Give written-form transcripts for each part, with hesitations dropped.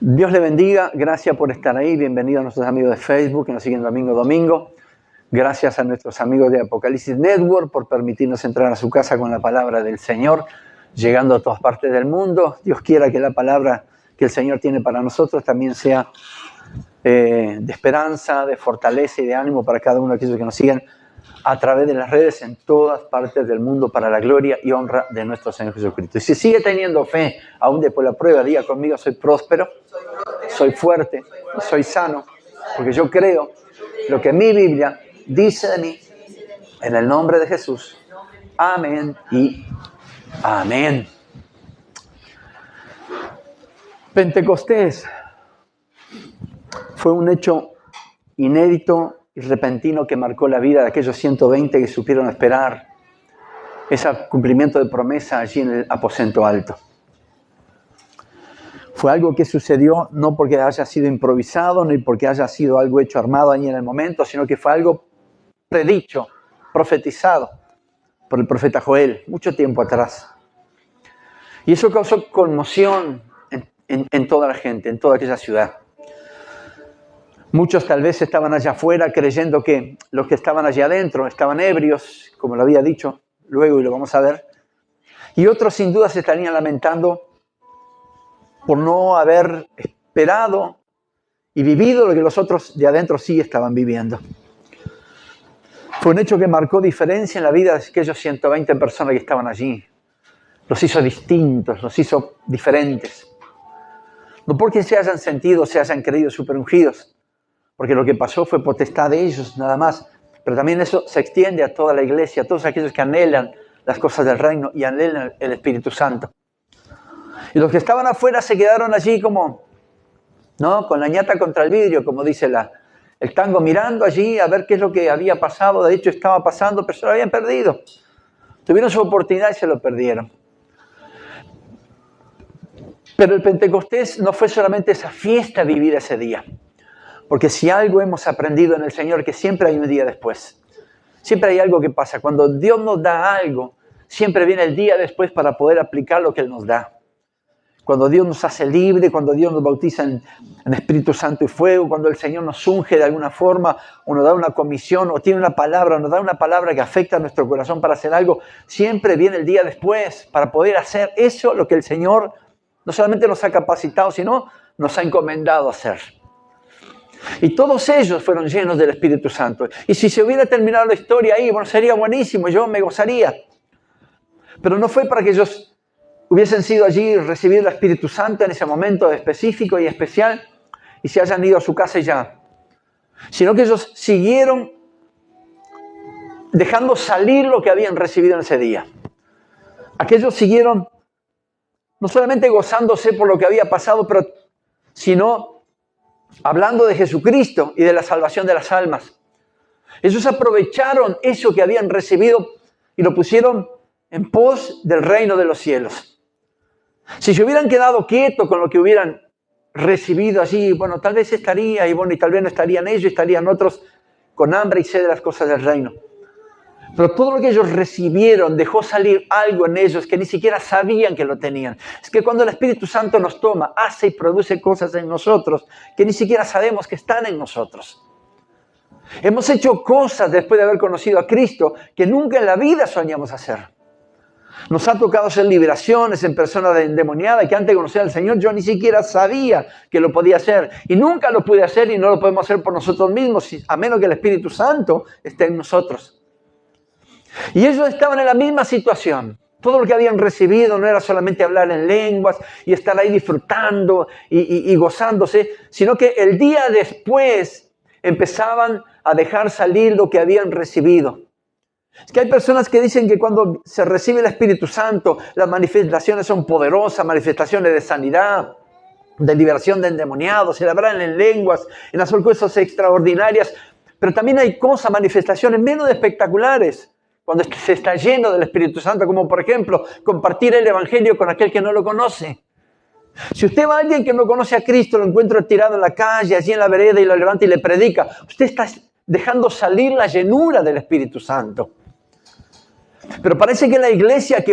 Dios le bendiga, gracias por estar ahí, bienvenidos a nuestros amigos de Facebook que nos siguen domingo a domingo, gracias a nuestros amigos de Apocalipsis Network por permitirnos entrar a su casa con la palabra del Señor, llegando a todas partes del mundo. Dios quiera que la palabra que el Señor tiene para nosotros también sea de esperanza, de fortaleza y de ánimo para cada uno de aquellos que nos siguen a través de las redes en todas partes del mundo para la gloria y honra de nuestro Señor Jesucristo. Y si sigue teniendo fe, aún después de la prueba, diga conmigo: soy próspero, soy fuerte, soy sano, porque yo creo lo que mi Biblia dice de mí, en el nombre de Jesús. Amén y amén. Pentecostés fue un hecho inédito y repentino que marcó la vida de aquellos 120 que supieron esperar ese cumplimiento de promesa allí en el aposento alto. Fue algo que sucedió no porque haya sido improvisado, ni porque haya sido algo hecho armado allí en el momento, sino que fue algo predicho, profetizado por el profeta Joel, mucho tiempo atrás. Y eso causó conmoción en toda la gente, en toda aquella ciudad. Muchos tal vez estaban allá afuera creyendo que los que estaban allá adentro estaban ebrios, como lo había dicho luego y lo vamos a ver. Y otros sin duda se estarían lamentando por no haber esperado y vivido lo que los otros de adentro sí estaban viviendo. Fue un hecho que marcó diferencia en la vida de aquellos 120 personas que estaban allí. Los hizo distintos, los hizo diferentes. No porque se hayan sentido, se hayan creído superungidos, porque lo que pasó fue potestad de ellos nada más, pero también eso se extiende a toda la iglesia, a todos aquellos que anhelan las cosas del reino y anhelan el Espíritu Santo. Y los que estaban afuera se quedaron allí como, ¿no?, con la ñata contra el vidrio, como dice el tango, mirando allí a ver qué es lo que había pasado. De hecho estaba pasando, pero se lo habían perdido. Tuvieron su oportunidad y se lo perdieron. Pero el Pentecostés no fue solamente esa fiesta vivida ese día. Porque si algo hemos aprendido en el Señor, que siempre hay un día después. Siempre hay algo que pasa. Cuando Dios nos da algo, siempre viene el día después para poder aplicar lo que Él nos da. Cuando Dios nos hace libre, cuando Dios nos bautiza en Espíritu Santo y fuego, cuando el Señor nos unge de alguna forma, o nos da una comisión, o tiene una palabra, o nos da una palabra que afecta a nuestro corazón para hacer algo, siempre viene el día después para poder hacer eso, lo que el Señor no solamente nos ha capacitado, sino nos ha encomendado a hacer. Y todos ellos fueron llenos del Espíritu Santo. Y si se hubiera terminado la historia ahí, bueno, sería buenísimo, yo me gozaría. Pero no fue para que ellos hubiesen sido allí y recibido el Espíritu Santo en ese momento específico y especial y se hayan ido a su casa y ya. Sino que ellos siguieron dejando salir lo que habían recibido en ese día. Aquellos siguieron no solamente gozándose por lo que había pasado, pero sino hablando de Jesucristo y de la salvación de las almas. Ellos aprovecharon eso que habían recibido y lo pusieron en pos del reino de los cielos. Si se hubieran quedado quietos con lo que hubieran recibido allí, bueno, tal vez estaría, y tal vez no estarían ellos, estarían otros con hambre y sed de las cosas del reino. Pero todo lo que ellos recibieron dejó salir algo en ellos que ni siquiera sabían que lo tenían. Es que cuando el Espíritu Santo nos toma, hace y produce cosas en nosotros que ni siquiera sabemos que están en nosotros. Hemos hecho cosas después de haber conocido a Cristo que nunca en la vida soñamos hacer. Nos ha tocado hacer liberaciones en personas endemoniadas que antes de conocer al Señor yo ni siquiera sabía que lo podía hacer. Y nunca lo pude hacer y no lo podemos hacer por nosotros mismos, a menos que el Espíritu Santo esté en nosotros. Y ellos estaban en la misma situación. Todo lo que habían recibido no era solamente hablar en lenguas y estar ahí disfrutando y gozándose, sino que el día después empezaban a dejar salir lo que habían recibido. Es que hay personas que dicen que cuando se recibe el Espíritu Santo, las manifestaciones son poderosas, manifestaciones de sanidad, de liberación de endemoniados, se hablan en lenguas, en hacer cosas extraordinarias, pero también hay cosas, manifestaciones menos espectaculares, cuando se está lleno del Espíritu Santo, como por ejemplo, compartir el Evangelio con aquel que no lo conoce. Si usted va a alguien que no conoce a Cristo, lo encuentra tirado en la calle, allí en la vereda, y lo levanta y le predica, usted está dejando salir la llenura del Espíritu Santo. Pero parece que la iglesia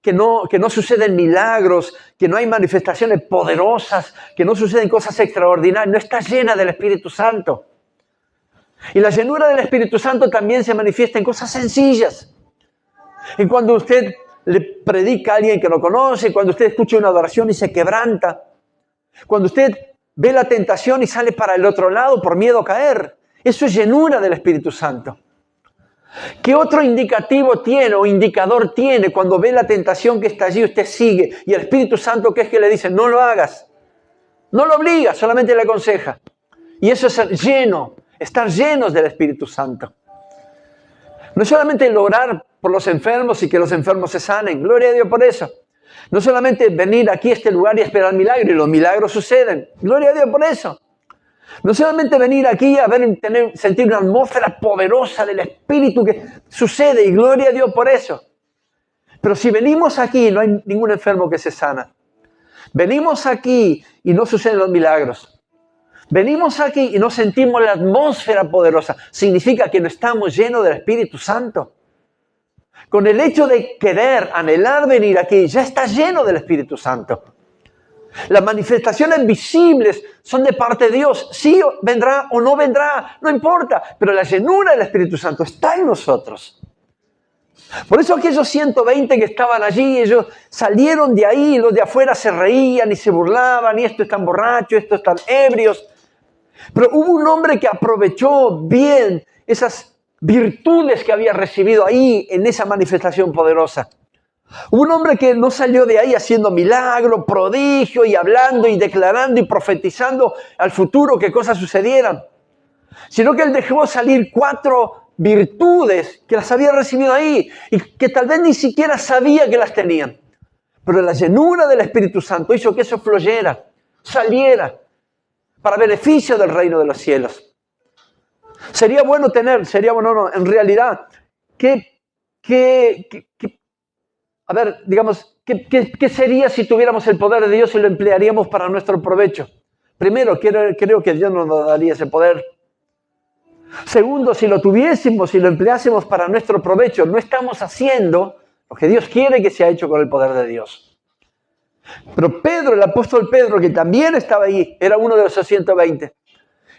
que no suceden milagros, que no hay manifestaciones poderosas, que no suceden cosas extraordinarias, no está llena del Espíritu Santo. Y la llenura del Espíritu Santo también se manifiesta en cosas sencillas. En cuando usted le predica a alguien que no conoce, cuando usted escucha una adoración y se quebranta, cuando usted ve la tentación y sale para el otro lado por miedo a caer. Eso es llenura del Espíritu Santo. ¿Qué otro indicativo tiene o indicador tiene cuando ve la tentación que está allí, usted sigue? Y el Espíritu Santo, ¿qué es que le dice? No lo hagas. No lo obliga, solamente le aconseja. Y eso es ser lleno, estar llenos del Espíritu Santo. No es solamente el orar por los enfermos y que los enfermos se sanen. Gloria a Dios por eso. No solamente venir aquí a este lugar y esperar milagros, y los milagros suceden. Gloria a Dios por eso. No solamente venir aquí a sentir una atmósfera poderosa del Espíritu que sucede, y gloria a Dios por eso. Pero si venimos aquí, no hay ningún enfermo que se sana. Venimos aquí y no suceden los milagros. Venimos aquí y no sentimos la atmósfera poderosa. Significa que no estamos llenos del Espíritu Santo. Con el hecho de querer, anhelar venir aquí, ya está lleno del Espíritu Santo. Las manifestaciones visibles son de parte de Dios. Sí vendrá o no vendrá, no importa. Pero la llenura del Espíritu Santo está en nosotros. Por eso aquellos 120 que estaban allí, ellos salieron de ahí, y los de afuera se reían y se burlaban, y estos están borrachos, estos están ebrios. Pero hubo un hombre que aprovechó bien esas virtudes que había recibido ahí en esa manifestación poderosa. Hubo un hombre que no salió de ahí haciendo milagro, prodigio y hablando y declarando y profetizando al futuro que cosas sucedieran, sino que él dejó salir 4 virtudes que las había recibido ahí y que tal vez ni siquiera sabía que las tenían. Pero la llenura del Espíritu Santo hizo que eso fluyera, saliera, para beneficio del reino de los cielos. Sería bueno no, en realidad, ¿qué sería si tuviéramos el poder de Dios y lo emplearíamos para nuestro provecho? Primero, creo que Dios nos daría ese poder. Segundo, si lo tuviésemos y lo empleásemos para nuestro provecho, no estamos haciendo lo que Dios quiere que sea hecho con el poder de Dios. Pero Pedro, el apóstol Pedro, que también estaba ahí, era uno de los 120.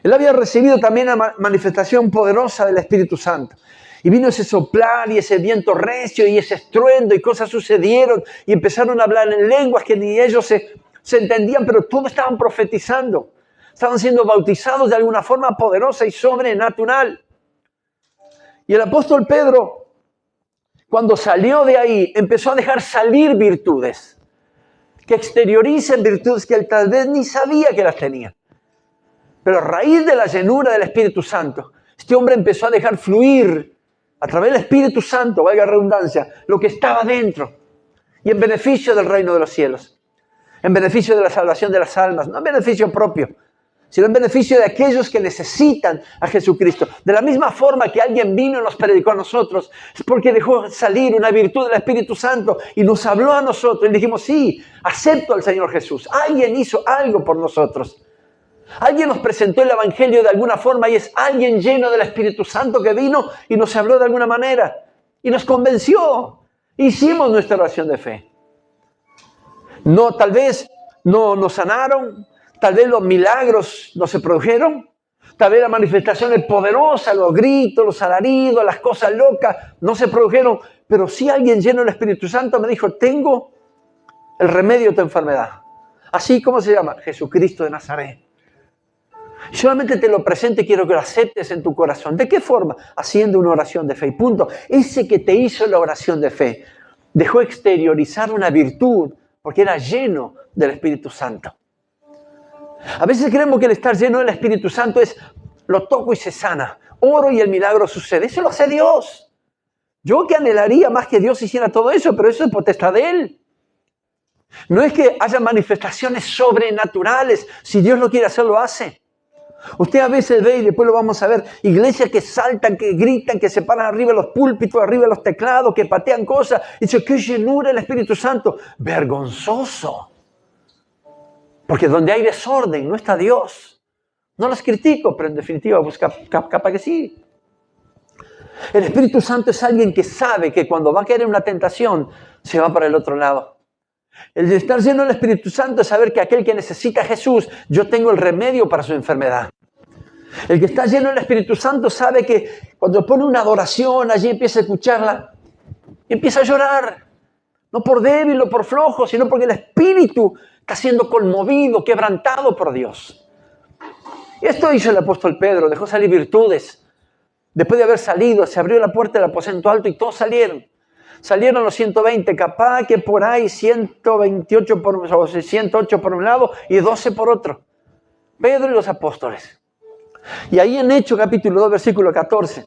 Él había recibido también la manifestación poderosa del Espíritu Santo. Y vino ese soplar y ese viento recio y ese estruendo y cosas sucedieron y empezaron a hablar en lenguas que ni ellos se entendían, pero todos estaban profetizando. Estaban siendo bautizados de alguna forma poderosa y sobrenatural. Y el apóstol Pedro, cuando salió de ahí, empezó a dejar salir virtudes, que exterioricen virtudes que él tal vez ni sabía que las tenía. Pero a raíz de la llenura del Espíritu Santo, este hombre empezó a dejar fluir a través del Espíritu Santo, valga la redundancia, lo que estaba dentro. Y en beneficio del reino de los cielos. En beneficio de la salvación de las almas. No en beneficio propio, sino en beneficio de aquellos que necesitan a Jesucristo. De la misma forma que alguien vino y nos predicó a nosotros, es porque dejó salir una virtud del Espíritu Santo y nos habló a nosotros. Y dijimos, sí, acepto al Señor Jesús. Alguien hizo algo por nosotros. Alguien nos presentó el Evangelio de alguna forma y es alguien lleno del Espíritu Santo que vino y nos habló de alguna manera y nos convenció. Hicimos nuestra oración de fe. No, tal vez no nos sanaron, tal vez los milagros no se produjeron, tal vez las manifestaciones poderosas, los gritos, los alaridos, las cosas locas no se produjeron, pero sí alguien lleno del Espíritu Santo me dijo, tengo el remedio de tu enfermedad. Así como se llama, Jesucristo de Nazaret. Solamente te lo presento y quiero que lo aceptes en tu corazón. ¿De qué forma? Haciendo una oración de fe. Y punto. Ese que te hizo la oración de fe dejó exteriorizar una virtud porque era lleno del Espíritu Santo. A veces creemos que el estar lleno del Espíritu Santo es lo toco y se sana. Oro y el milagro sucede. Eso lo hace Dios. Yo que anhelaría más que Dios hiciera todo eso, pero eso es potestad de Él. No es que haya manifestaciones sobrenaturales. Si Dios lo quiere hacer, lo hace. Usted a veces ve, y después lo vamos a ver, iglesias que saltan, que gritan, que se paran arriba de los púlpitos, arriba de los teclados, que patean cosas. Y dice, ¡qué llenura el Espíritu Santo! Vergonzoso. Porque donde hay desorden no está Dios. No los critico, pero en definitiva, pues capaz que sí. El Espíritu Santo es alguien que sabe que cuando va a caer en una tentación, se va para el otro lado. El de estar lleno del Espíritu Santo es saber que aquel que necesita a Jesús, yo tengo el remedio para su enfermedad. El que está lleno del Espíritu Santo sabe que cuando pone una adoración, allí empieza a escucharla y empieza a llorar. No por débil o por flojo, sino porque el Espíritu está siendo conmovido, quebrantado por Dios. Y esto hizo el apóstol Pedro, dejó salir virtudes. Después de haber salido, se abrió la puerta del aposento alto y todos salieron. Salieron los 120, capaz que por ahí 128 o 108 por un lado y 12 por otro. Pedro y los apóstoles. Y ahí en Hechos capítulo 2, versículo 14,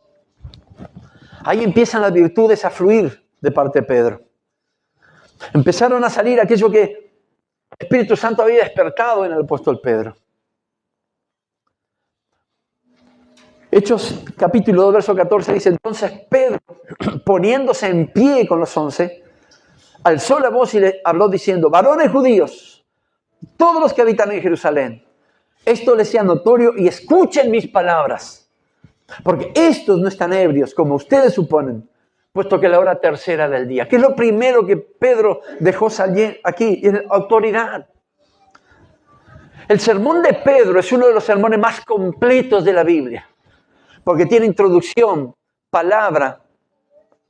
ahí empiezan las virtudes a fluir de parte de Pedro. Empezaron a salir aquello que el Espíritu Santo había despertado en el apóstol Pedro. Hechos capítulo 2, verso 14 dice, entonces Pedro, poniéndose en pie con los 11, alzó la voz y le habló diciendo, varones judíos, todos los que habitan en Jerusalén, esto les sea notorio y escuchen mis palabras, porque estos no están ebrios como ustedes suponen, puesto que la hora tercera del día. ¿Qué es lo primero que Pedro dejó salir aquí? Es autoridad. El sermón de Pedro es uno de los sermones más completos de la Biblia, porque tiene introducción, palabra,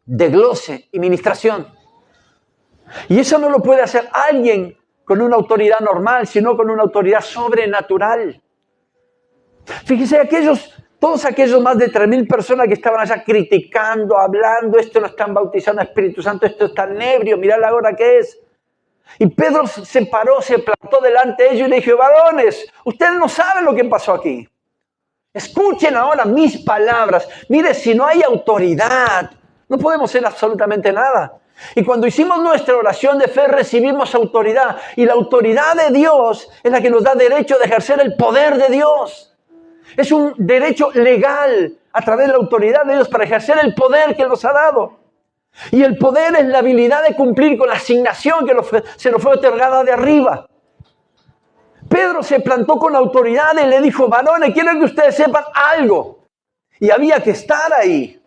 desglose y ministración. Y eso no lo puede hacer alguien con una autoridad normal, sino con una autoridad sobrenatural. Fíjese, todos aquellos más de 3,000 personas que estaban allá criticando, hablando, esto no están bautizando al Espíritu Santo, esto está ebrio, mirá la hora que es. Y Pedro se paró, se plantó delante de ellos y le dijo, varones, ustedes no saben lo que pasó aquí. Escuchen ahora mis palabras. Mire, si no hay autoridad, no podemos hacer absolutamente nada. Y cuando hicimos nuestra oración de fe, recibimos autoridad. Y la autoridad de Dios es la que nos da derecho de ejercer el poder de Dios. Es un derecho legal a través de la autoridad de Dios para ejercer el poder que Él nos ha dado. Y el poder es la habilidad de cumplir con la asignación que se nos fue otorgada de arriba. Pedro se plantó con autoridad y le dijo, varones, quiero que ustedes sepan algo. Y había que estar ahí.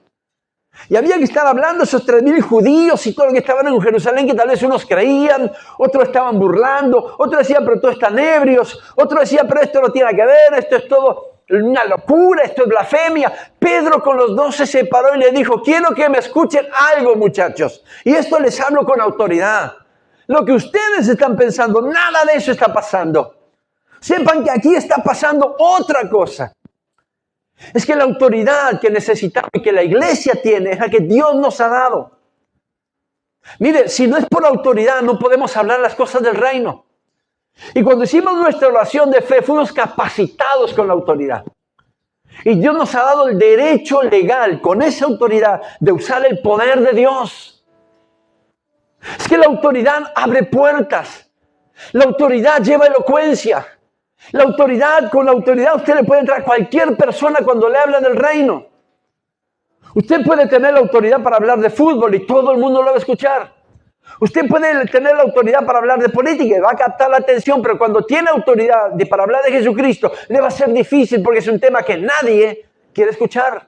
Y había que estar hablando a esos 3,000 judíos y todos los que estaban en Jerusalén, que tal vez unos creían, otros estaban burlando, otros decían, pero todos están ebrios, otros decían, pero esto no tiene que ver, esto es todo una locura, esto es blasfemia. Pedro con los 12 se paró y le dijo, quiero que me escuchen algo, muchachos. Y esto les hablo con autoridad. Lo que ustedes están pensando, nada de eso está pasando. Sepan que aquí está pasando otra cosa. Es que la autoridad que necesitamos y que la iglesia tiene es la que Dios nos ha dado. Mire, si no es por autoridad no podemos hablar las cosas del reino. Y cuando hicimos nuestra oración de fe fuimos capacitados con la autoridad. Y Dios nos ha dado el derecho legal con esa autoridad de usar el poder de Dios. Es que la autoridad abre puertas. La autoridad lleva elocuencia. Con la autoridad usted le puede entrar a cualquier persona cuando le habla del reino. Usted puede tener la autoridad para hablar de fútbol y todo el mundo lo va a escuchar. Usted puede tener la autoridad para hablar de política y va a captar la atención, pero cuando tiene autoridad para hablar de Jesucristo, le va a ser difícil porque es un tema que nadie quiere escuchar.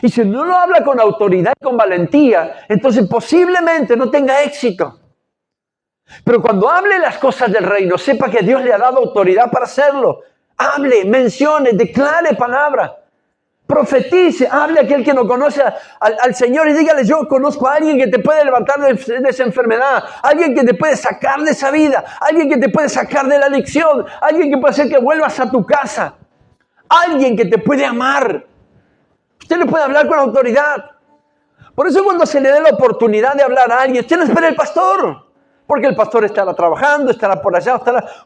Y si no lo habla con autoridad y con valentía, entonces posiblemente no tenga éxito. Pero cuando hable las cosas del reino, sepa que Dios le ha dado autoridad para hacerlo. Hable, mencione, declare palabra. Profetice, hable a aquel que no conoce al Señor y dígale, yo conozco a alguien que te puede levantar de esa enfermedad, alguien que te puede sacar de esa vida, alguien que te puede sacar de la adicción, alguien que puede hacer que vuelvas a tu casa, alguien que te puede amar. Usted le puede hablar con autoridad. Por eso cuando se le dé la oportunidad de hablar a alguien, usted no espera el pastor. Porque el pastor estará trabajando, estará por allá,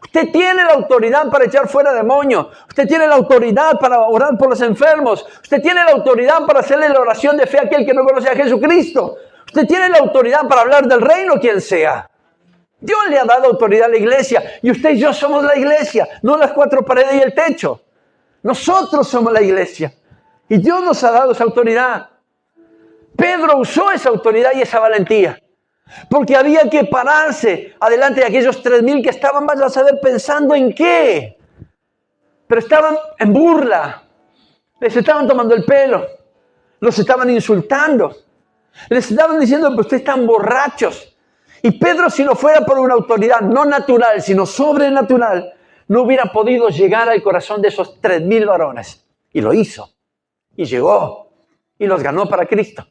Usted tiene la autoridad para echar fuera demonios. Usted tiene la autoridad para orar por los enfermos. Usted tiene la autoridad para hacerle la oración de fe a aquel que no conoce a Jesucristo. Usted tiene la autoridad para hablar del reino, quien sea. Dios le ha dado autoridad a la iglesia. Y usted y yo somos la iglesia, no las 4 paredes y el techo. Nosotros somos la iglesia. Y Dios nos ha dado esa autoridad. Pedro usó esa autoridad y esa valentía. Porque había que pararse adelante de aquellos 3,000 que estaban, vaya a saber, pensando en qué. Pero estaban en burla. Les estaban tomando el pelo. Los estaban insultando. Les estaban diciendo que ustedes están borrachos. Y Pedro, si no fuera por una autoridad no natural, sino sobrenatural, no hubiera podido llegar al corazón de esos 3,000 varones. Y lo hizo. Y llegó. Y los ganó para Cristo.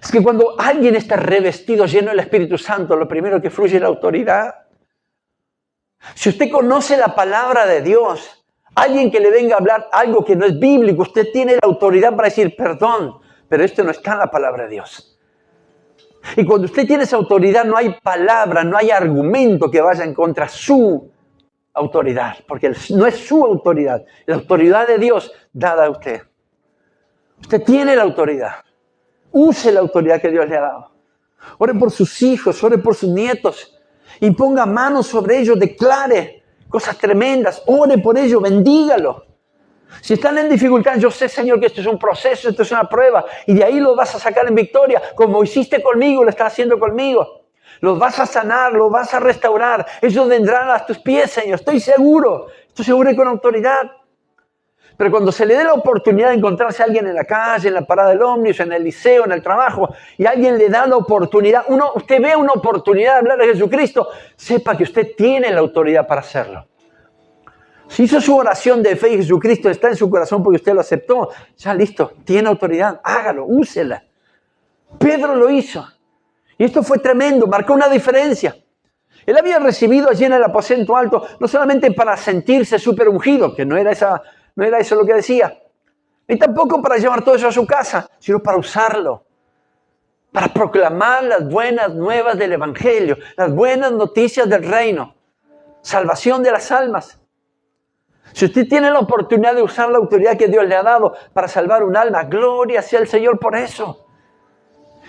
Es que cuando alguien está revestido, lleno del Espíritu Santo, lo primero que fluye es la autoridad. Si usted conoce la palabra de Dios, alguien que le venga a hablar algo que no es bíblico, usted tiene la autoridad para decir, perdón, pero esto no está en la palabra de Dios. Y cuando usted tiene esa autoridad, no hay palabra, no hay argumento que vaya en contra de su autoridad, porque no es su autoridad, la autoridad de Dios dada a usted. Usted tiene la autoridad. Use la autoridad que Dios le ha dado. Ore por sus hijos, ore por sus nietos. Imponga manos sobre ellos, declare cosas tremendas. Ore por ellos, bendígalo. Si están en dificultad, yo sé, Señor, que esto es un proceso, esto es una prueba. Y de ahí los vas a sacar en victoria. Como hiciste conmigo, lo estás haciendo conmigo. Los vas a sanar, los vas a restaurar. Ellos vendrán a tus pies, Señor. Estoy seguro y con autoridad. Pero cuando se le dé la oportunidad de encontrarse a alguien en la calle, en la parada del ómnibus, en el liceo, en el trabajo, y alguien le da la oportunidad, usted ve una oportunidad de hablar de Jesucristo, sepa que usted tiene la autoridad para hacerlo. Si hizo su oración de fe y Jesucristo está en su corazón porque usted lo aceptó, ya listo, tiene autoridad, hágalo, úsela. Pedro lo hizo. Y esto fue tremendo, marcó una diferencia. Él había recibido allí en el aposento alto, no solamente para sentirse súper ungido, que no era eso lo que decía, ni tampoco para llevar todo eso a su casa, sino para usarlo, para proclamar las buenas nuevas del Evangelio, las buenas noticias del reino, salvación de las almas. Si usted tiene la oportunidad de usar la autoridad que Dios le ha dado para salvar un alma, gloria sea al Señor por eso.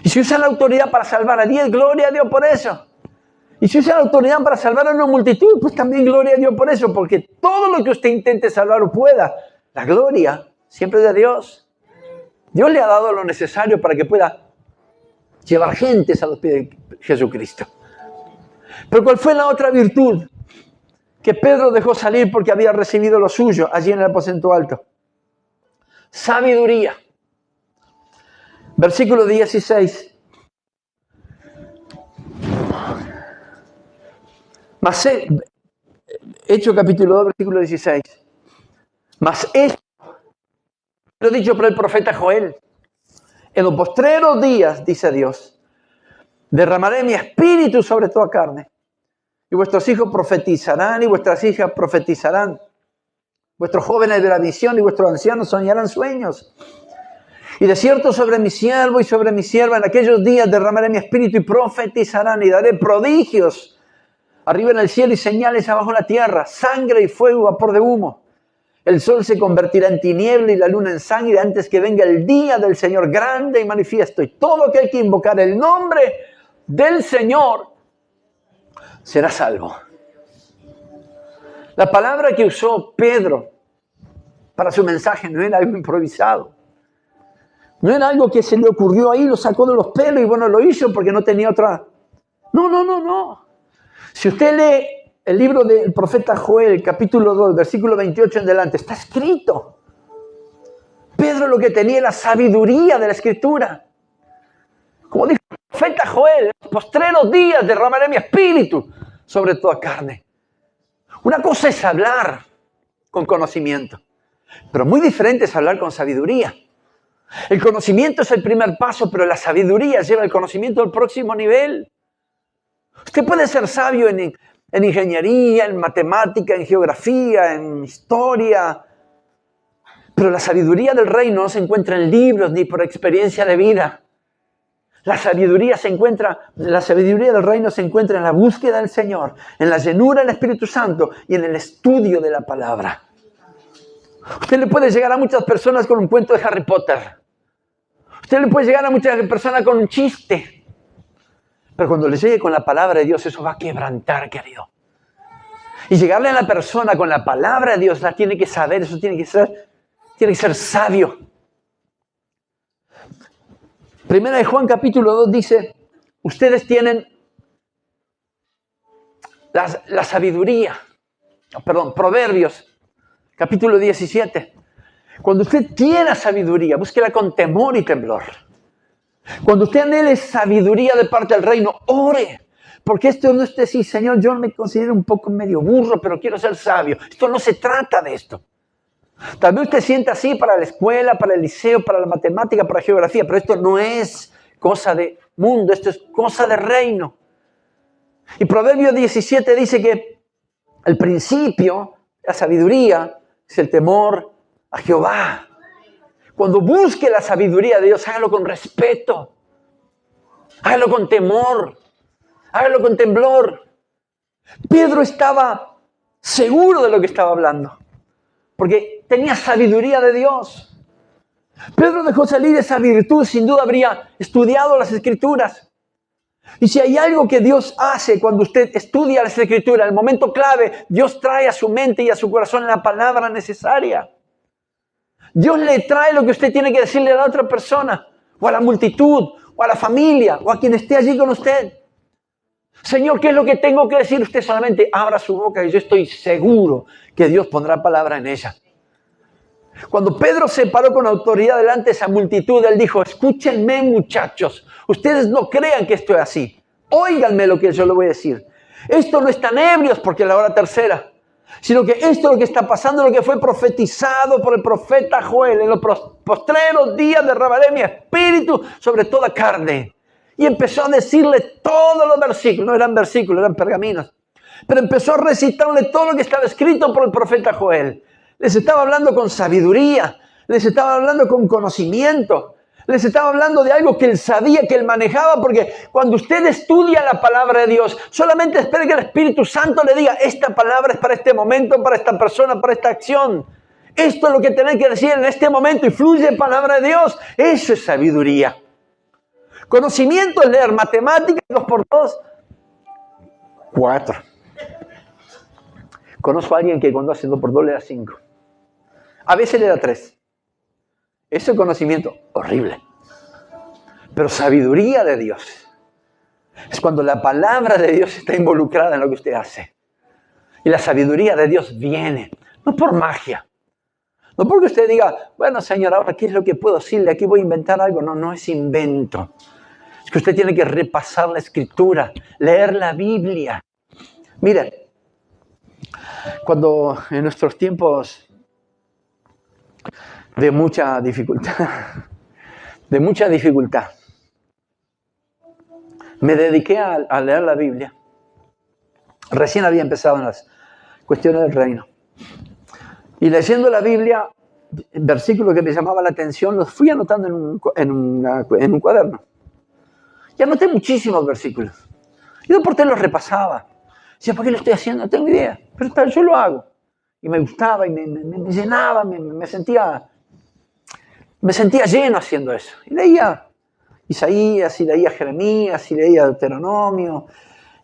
Y si usa la autoridad para salvar a 10, gloria a Dios por eso. Y si usa la autoridad para salvar a una multitud, pues también gloria a Dios por eso, porque todo lo que usted intente salvar o pueda, la gloria siempre es de Dios. Dios le ha dado lo necesario para que pueda llevar gentes a los pies de Jesucristo. Pero ¿cuál fue la otra virtud que Pedro dejó salir porque había recibido lo suyo allí en el aposento alto? Sabiduría. Versículo 16. Hechos capítulo 2, versículo 16. Mas esto lo dicho por el profeta Joel. En los postreros días, dice Dios, derramaré mi espíritu sobre toda carne. Y vuestros hijos profetizarán y vuestras hijas profetizarán. Vuestros jóvenes verán visión y vuestros ancianos soñarán sueños. Y de cierto sobre mi siervo y sobre mi sierva en aquellos días derramaré mi espíritu y profetizarán y daré prodigios arriba en el cielo y señales abajo en la tierra, sangre y fuego, vapor de humo. El sol se convertirá en tiniebla y la luna en sangre antes que venga el día del Señor grande y manifiesto. Y todo aquel que invocar el nombre del Señor será salvo. La palabra que usó Pedro para su mensaje no era algo improvisado. No era algo que se le ocurrió ahí, lo sacó de los pelos y bueno, lo hizo porque no tenía otra. No. Si usted lee el libro del profeta Joel, capítulo 2, versículo 28 en adelante, está escrito. Pedro lo que tenía era la sabiduría de la Escritura. Como dijo el profeta Joel, en los postreros días derramaré mi espíritu sobre toda carne. Una cosa es hablar con conocimiento, pero muy diferente es hablar con sabiduría. El conocimiento es el primer paso, pero la sabiduría lleva el conocimiento al próximo nivel. Usted puede ser sabio en ingeniería, en matemática, en geografía, en historia, pero la sabiduría del reino no se encuentra en libros ni por experiencia de vida. La sabiduría del reino se encuentra en la búsqueda del Señor, en la llenura del Espíritu Santo y en el estudio de la palabra. Usted le puede llegar a muchas personas con un cuento de Harry Potter. Usted le puede llegar a muchas personas con un chiste. Pero cuando le llegue con la palabra de Dios, eso va a quebrantar, querido. Y llegarle a la persona con la palabra de Dios, la tiene que saber, eso tiene que ser sabio. Primera de Juan capítulo 2 dice, ustedes tienen la sabiduría. Proverbios capítulo 17. Cuando usted quiera sabiduría, búsquela con temor y temblor. Cuando usted anhele sabiduría de parte del reino, ore. Porque esto no es decir, Señor, yo me considero un poco medio burro, pero quiero ser sabio. Esto no se trata de esto. Tal vez usted sienta así para la escuela, para el liceo, para la matemática, para la geografía, pero esto no es cosa de mundo, esto es cosa de reino. Y Proverbios 17 dice que el principio, la sabiduría, es el temor a Jehová. Cuando busque la sabiduría de Dios, hágalo con respeto, hágalo con temor, hágalo con temblor. Pedro estaba seguro de lo que estaba hablando, porque tenía sabiduría de Dios. Pedro dejó salir esa virtud, sin duda habría estudiado las Escrituras. Y si hay algo que Dios hace cuando usted estudia las Escrituras, el momento clave, Dios trae a su mente y a su corazón la palabra necesaria. Dios le trae lo que usted tiene que decirle a la otra persona, o a la multitud, o a la familia, o a quien esté allí con usted. Señor, ¿qué es lo que tengo que decir? Usted solamente abra su boca y yo estoy seguro que Dios pondrá palabra en ella. Cuando Pedro se paró con autoridad delante de esa multitud, él dijo, escúchenme muchachos, ustedes no crean que esto es así. Óiganme lo que yo le voy a decir. Esto no están ebrios porque es la hora tercera, sino que esto es lo que está pasando, lo que fue profetizado por el profeta Joel. En los postreros días derramaré mi espíritu sobre toda carne. Y empezó a decirle todos los versículos, no eran versículos, eran pergaminos. Pero empezó a recitarle todo lo que estaba escrito por el profeta Joel. Les estaba hablando con sabiduría, les estaba hablando con conocimiento, les estaba hablando de algo que él sabía, que él manejaba, porque cuando usted estudia la palabra de Dios, solamente espere que el Espíritu Santo le diga, esta palabra es para este momento, para esta persona, para esta acción. Esto es lo que tenés que decir en este momento y fluye palabra de Dios. Eso es sabiduría. Conocimiento es leer matemáticas, 2 por 2, 4. Conozco a alguien que cuando hace 2 por 2 le da 5. A veces le da 3. Eso es conocimiento horrible. Pero sabiduría de Dios es cuando la palabra de Dios está involucrada en lo que usted hace. Y la sabiduría de Dios viene, no por magia. No porque usted diga, bueno, Señor, ahora ¿qué es lo que puedo decirle? Aquí voy a inventar algo. No, no es invento. Es que usted tiene que repasar la Escritura, leer la Biblia. Mire, cuando en nuestros tiempos de mucha dificultad, me dediqué a leer la Biblia. Recién había empezado en las cuestiones del reino. Y leyendo la Biblia, versículos que me llamaban la atención, los fui anotando en un cuaderno. Y anoté muchísimos versículos. Y de por qué los repasaba. Decía, ¿por qué lo estoy haciendo? No tengo idea. Pero yo lo hago. Y me gustaba y me llenaba, me sentía lleno haciendo eso. Y leía Isaías, y leía Jeremías, y leía Deuteronomio,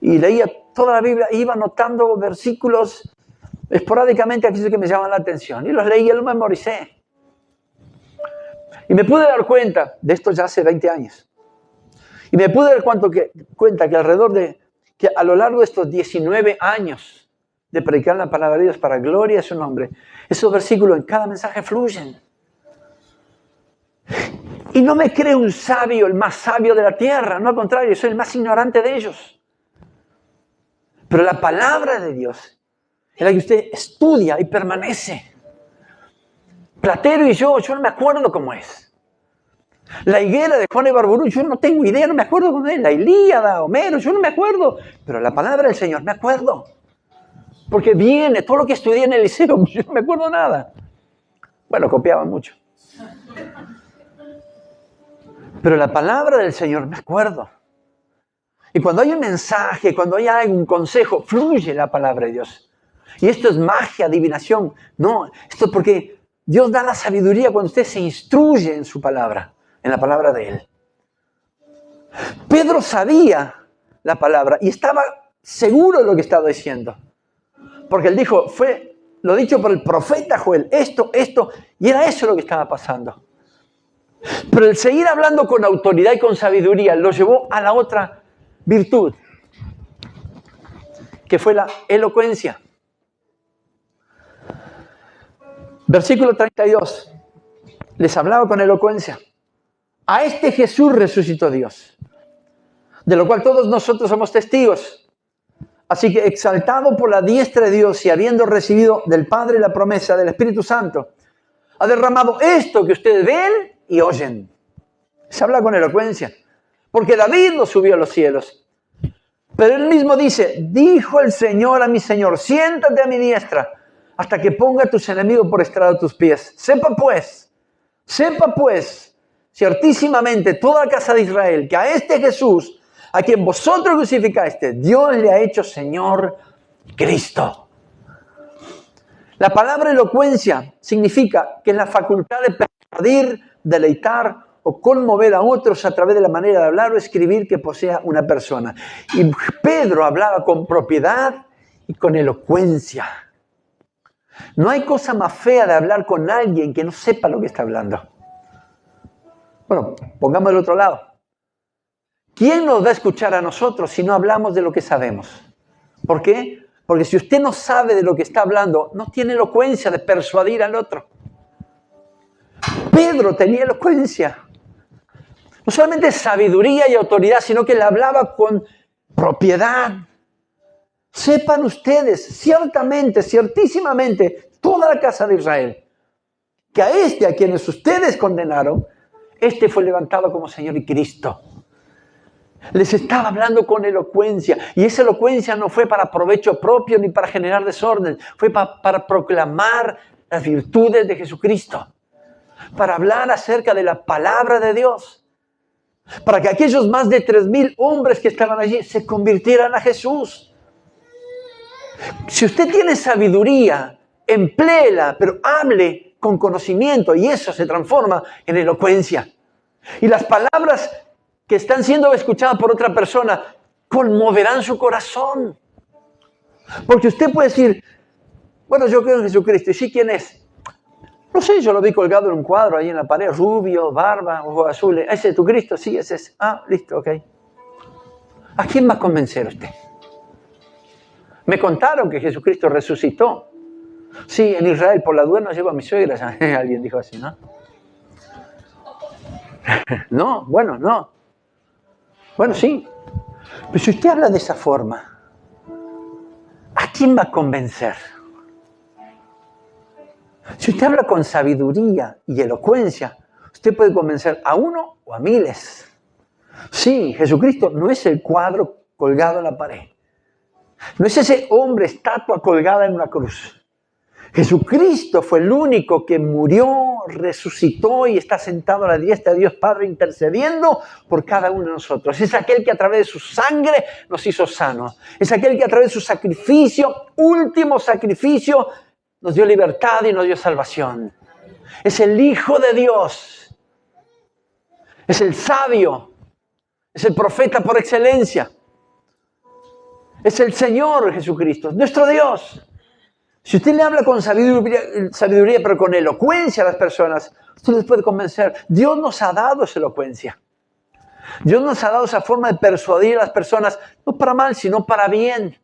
y leía toda la Biblia. Iba anotando versículos esporádicamente aquellos que me llamaban la atención. Y los leía, los memoricé. Y me pude dar cuenta, de esto ya hace 20 años, y me pude dar cuenta que que a lo largo de estos 19 años de predicar la palabra de Dios para gloria de su nombre, esos versículos en cada mensaje fluyen. Y no me creo un sabio, el más sabio de la tierra, no, al contrario, soy el más ignorante de ellos. Pero la palabra de Dios es la que usted estudia y permanece. Platero y yo no me acuerdo cómo es. La higuera de Juan Ibarburu, yo no tengo idea, no me acuerdo cómo es. La Ilíada, Homero, yo no me acuerdo. Pero la palabra del Señor me acuerdo. Porque viene, todo lo que estudié en el liceo, yo no me acuerdo nada. Bueno, copiaba mucho. Pero la palabra del Señor me acuerdo. Y cuando hay un mensaje, cuando hay algún consejo, fluye la palabra de Dios. Y esto es magia, adivinación. No, esto es porque Dios da la sabiduría cuando usted se instruye en su palabra, en la palabra de Él. Pedro sabía la palabra y estaba seguro de lo que estaba diciendo. Porque él dijo, fue lo dicho por el profeta Joel, esto, y era eso lo que estaba pasando. Pero el seguir hablando con autoridad y con sabiduría lo llevó a la otra virtud, que fue la elocuencia. Versículo 32. les hablaba con elocuencia. A este Jesús resucitó Dios, de lo cual todos nosotros somos testigos. Así que exaltado por la diestra de Dios y habiendo recibido del Padre la promesa del Espíritu Santo, ha derramado esto que ustedes ven y oyen. Se habla con elocuencia, porque David lo subió a los cielos. Pero él mismo dice, dijo el Señor a mi Señor, siéntate a mi diestra hasta que ponga a tus enemigos por estrado de tus pies. Sepa pues, ciertísimamente toda la casa de Israel, que a este Jesús, a quien vosotros crucificaste, Dios le ha hecho Señor Cristo. La palabra elocuencia significa que es la facultad de persuadir, deleitar o conmover a otros a través de la manera de hablar o escribir que posea una persona. Y Pedro hablaba con propiedad y con elocuencia. No hay cosa más fea de hablar con alguien que no sepa lo que está hablando. Bueno, pongamos el otro lado. ¿Quién nos va a escuchar a nosotros si no hablamos de lo que sabemos? ¿Por qué? Porque si usted no sabe de lo que está hablando, no tiene elocuencia de persuadir al otro. Pedro tenía elocuencia. No solamente sabiduría y autoridad, sino que le hablaba con propiedad. Sepan ustedes, ciertamente, ciertísimamente, toda la casa de Israel, que a este a quienes ustedes condenaron, este fue levantado como Señor y Cristo. Les estaba hablando con elocuencia, y esa elocuencia no fue para provecho propio ni para generar desorden, fue para proclamar las virtudes de Jesucristo, para hablar acerca de la palabra de Dios, para que aquellos más de 3,000 hombres que estaban allí se convirtieran a Jesús. Si usted tiene sabiduría, empléela, pero hable con conocimiento, y eso se transforma en elocuencia. Y las palabras que están siendo escuchadas por otra persona conmoverán su corazón. Porque usted puede decir, bueno, yo creo en Jesucristo. ¿Y sí quién es? No sé, yo lo vi colgado en un cuadro ahí en la pared, rubio, barba, ojos azules. ¿Ese es tu Cristo? Sí, ese es. Ah, listo, ok. ¿A quién va a convencer usted? Me contaron que Jesucristo resucitó. Sí, en Israel, por la duda no llevo a mi suegra. Alguien dijo así, ¿no? No, bueno, no. Bueno, sí. Pero si usted habla de esa forma, ¿a quién va a convencer? Si usted habla con sabiduría y elocuencia, usted puede convencer a uno o a miles. Sí, Jesucristo no es el cuadro colgado en la pared. No es ese hombre, estatua colgada en una cruz. Jesucristo fue el único que murió, resucitó y está sentado a la diestra de Dios Padre intercediendo por cada uno de nosotros. Es aquel que a través de su sangre nos hizo sanos. Es aquel que a través de su sacrificio, último sacrificio, nos dio libertad y nos dio salvación. Es el Hijo de Dios. Es el sabio. Es el profeta por excelencia. Es el Señor Jesucristo, nuestro Dios. Si usted le habla con sabiduría, pero con elocuencia a las personas, usted les puede convencer. Dios nos ha dado esa elocuencia. Dios nos ha dado esa forma de persuadir a las personas, no para mal, sino para bien.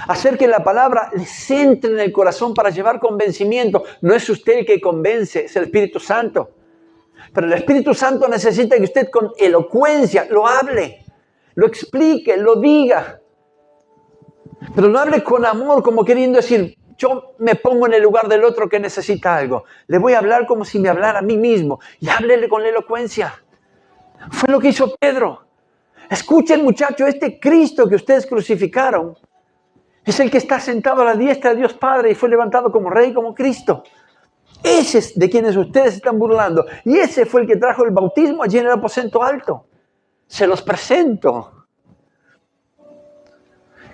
Hacer que la palabra les entre en el corazón para llevar convencimiento. No es usted el que convence, es el Espíritu Santo. Pero el Espíritu Santo necesita que usted con elocuencia lo hable, lo explique, lo diga. Pero no hable con amor, como queriendo decir, yo me pongo en el lugar del otro que necesita algo. Le voy a hablar como si me hablara a mí mismo. Y háblele con la elocuencia. Fue lo que hizo Pedro. Escuchen, muchachos, este Cristo que ustedes crucificaron es el que está sentado a la diestra de Dios Padre y fue levantado como Rey, como Cristo. Ese es de quienes ustedes están burlando. Y ese fue el que trajo el bautismo allí en el aposento alto. Se los presento.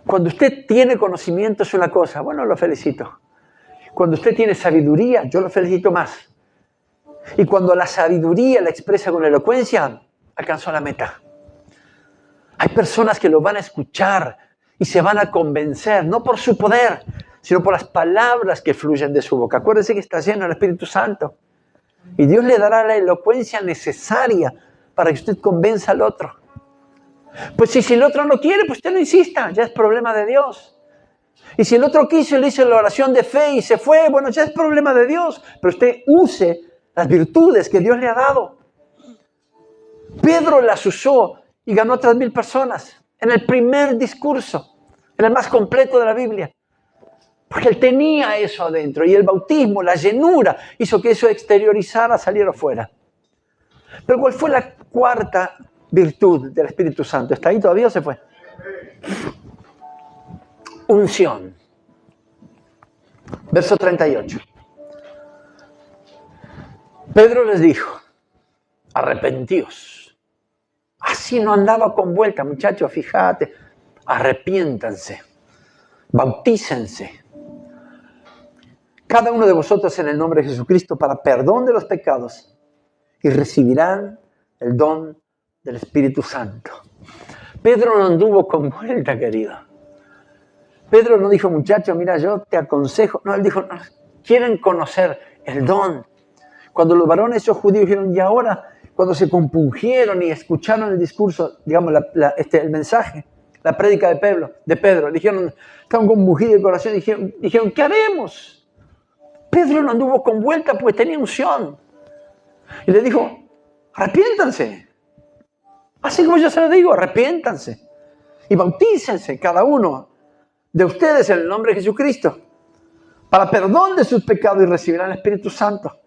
Cuando usted tiene conocimiento es una cosa, bueno, lo felicito. Cuando usted tiene sabiduría, yo lo felicito más. Y cuando la sabiduría la expresa con elocuencia, alcanzó la meta. Hay personas que lo van a escuchar y se van a convencer, no por su poder, sino por las palabras que fluyen de su boca. Acuérdense que está lleno del Espíritu Santo. Y Dios le dará la elocuencia necesaria para que usted convenza al otro. Pues si el otro no quiere, pues usted no insista, ya es problema de Dios. Y si el otro quiso y le hizo la oración de fe y se fue, bueno, ya es problema de Dios. Pero usted use las virtudes que Dios le ha dado. Pedro las usó y ganó a 3,000 personas en el primer discurso, en el más completo de la Biblia. Porque él tenía eso adentro y el bautismo, la llenura, hizo que eso exteriorizara, saliera afuera. Pero ¿cuál fue la cuarta virtud del Espíritu Santo? ¿Está ahí todavía o se fue? Unción. Verso 38. Pedro les dijo, arrepentíos. Así no andaba con vuelta, muchachos, fíjate. Arrepiéntanse, bautícense. Cada uno de vosotros en el nombre de Jesucristo para perdón de los pecados y recibirán el don del Espíritu Santo. Pedro no anduvo con vuelta, querido. Pedro no dijo, muchachos, mira, yo te aconsejo. No, él dijo, no, quieren conocer el don. Cuando los varones esos judíos dijeron, y ahora, cuando se compungieron y escucharon el discurso, digamos, el mensaje, la prédica de Pedro, dijeron, estaban compungidos de corazón, dijeron, ¿qué haremos? Pedro no anduvo con vuelta porque tenía unción. Y le dijo, arrepiéntanse. Así como yo se lo digo, arrepiéntanse. Y bautícense cada uno de ustedes en el nombre de Jesucristo para perdón de sus pecados y recibirán el Espíritu Santo.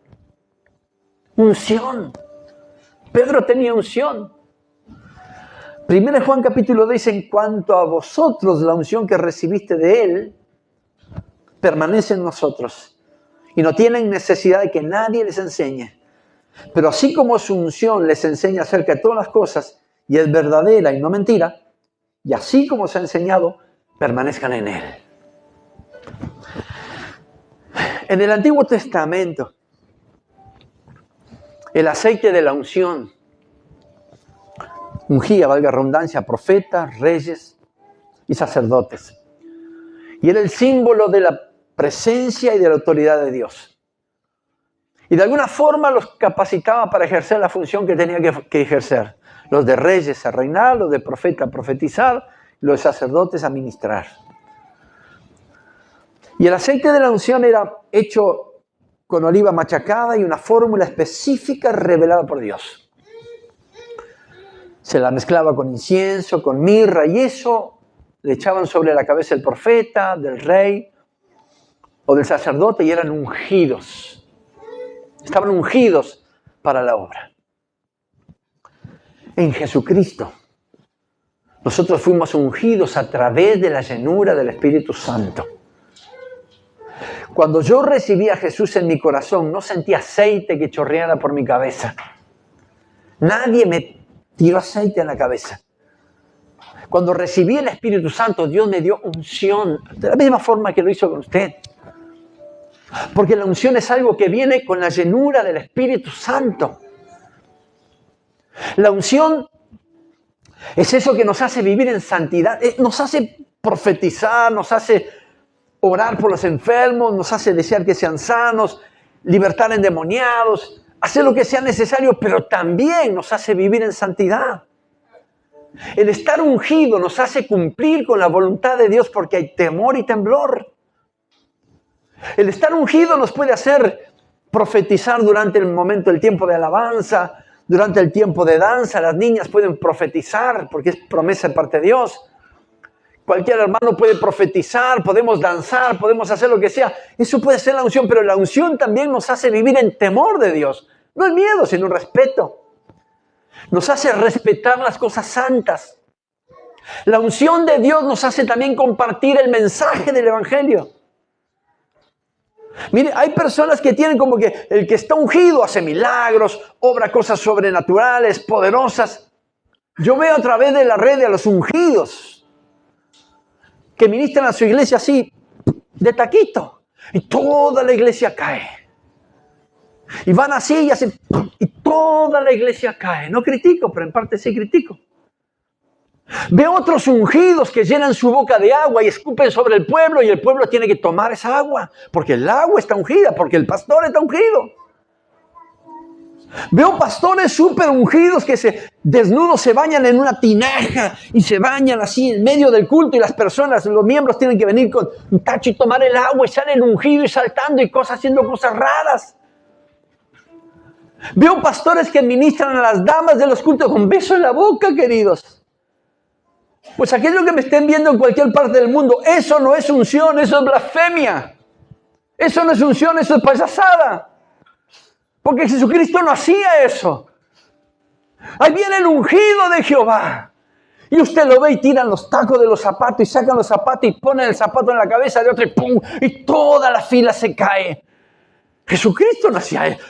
Unción. Pedro tenía unción. 1 Juan capítulo 2 dice, en cuanto a vosotros, la unción que recibiste de Él permanece en nosotros. Y no tienen necesidad de que nadie les enseñe. Pero así como su unción les enseña acerca de todas las cosas, y es verdadera y no mentira, y así como se ha enseñado, permanezcan en Él. En el Antiguo Testamento, el aceite de la unción ungía, valga redundancia, profetas, reyes y sacerdotes. Y era el símbolo de la presencia y de la autoridad de Dios. Y de alguna forma los capacitaba para ejercer la función que tenía que ejercer. Los de reyes a reinar, los de profetas a profetizar, los de sacerdotes a ministrar. Y el aceite de la unción era hecho con oliva machacada y una fórmula específica revelada por Dios. Se la mezclaba con incienso, con mirra, y eso le echaban sobre la cabeza del profeta, del rey o del sacerdote, y eran ungidos. Estaban ungidos para la obra. En Jesucristo, nosotros fuimos ungidos a través de la llenura del Espíritu Santo. Cuando yo recibí a Jesús en mi corazón, no sentí aceite que chorreara por mi cabeza. Nadie me tiró aceite en la cabeza. Cuando recibí el Espíritu Santo, Dios me dio unción, de la misma forma que lo hizo con usted. Porque la unción es algo que viene con la llenura del Espíritu Santo. La unción es eso que nos hace vivir en santidad, nos hace profetizar, nos hace orar por los enfermos, nos hace desear que sean sanos, libertar endemoniados, hacer lo que sea necesario, pero también nos hace vivir en santidad. El estar ungido nos hace cumplir con la voluntad de Dios porque hay temor y temblor. El estar ungido nos puede hacer profetizar durante el momento, el tiempo de alabanza, durante el tiempo de danza. Las niñas pueden profetizar porque es promesa de parte de Dios. Cualquier hermano puede profetizar, podemos danzar, podemos hacer lo que sea. Eso puede ser la unción, pero la unción también nos hace vivir en temor de Dios. No en miedo, sino en respeto. Nos hace respetar las cosas santas. La unción de Dios nos hace también compartir el mensaje del Evangelio. Mire, hay personas que tienen como que el que está ungido hace milagros, obra cosas sobrenaturales, poderosas. Yo veo a través de la red a los ungidos que ministran a su iglesia así, de taquito, y toda la iglesia cae. Y van así y hacen, y toda la iglesia cae. No critico, pero en parte sí critico. Veo otros ungidos que llenan su boca de agua y escupen sobre el pueblo, y el pueblo tiene que tomar esa agua, porque el agua está ungida, porque el pastor está ungido. Veo pastores súper ungidos que desnudos se bañan en una tinaja y se bañan así en medio del culto, y las personas, los miembros tienen que venir con un tacho y tomar el agua, y salen ungidos y saltando y haciendo cosas raras. Veo pastores que ministran a las damas de los cultos con beso en la boca, queridos. Pues aquellos que me estén viendo en cualquier parte del mundo, eso no es unción, eso es blasfemia. Eso no es unción, eso es payasada. Porque Jesucristo no hacía eso. Ahí viene el ungido de Jehová. Y usted lo ve y tiran los tacos de los zapatos y sacan los zapatos y ponen el zapato en la cabeza de otro y ¡pum! Y toda la fila se cae. Jesucristo no hacía eso.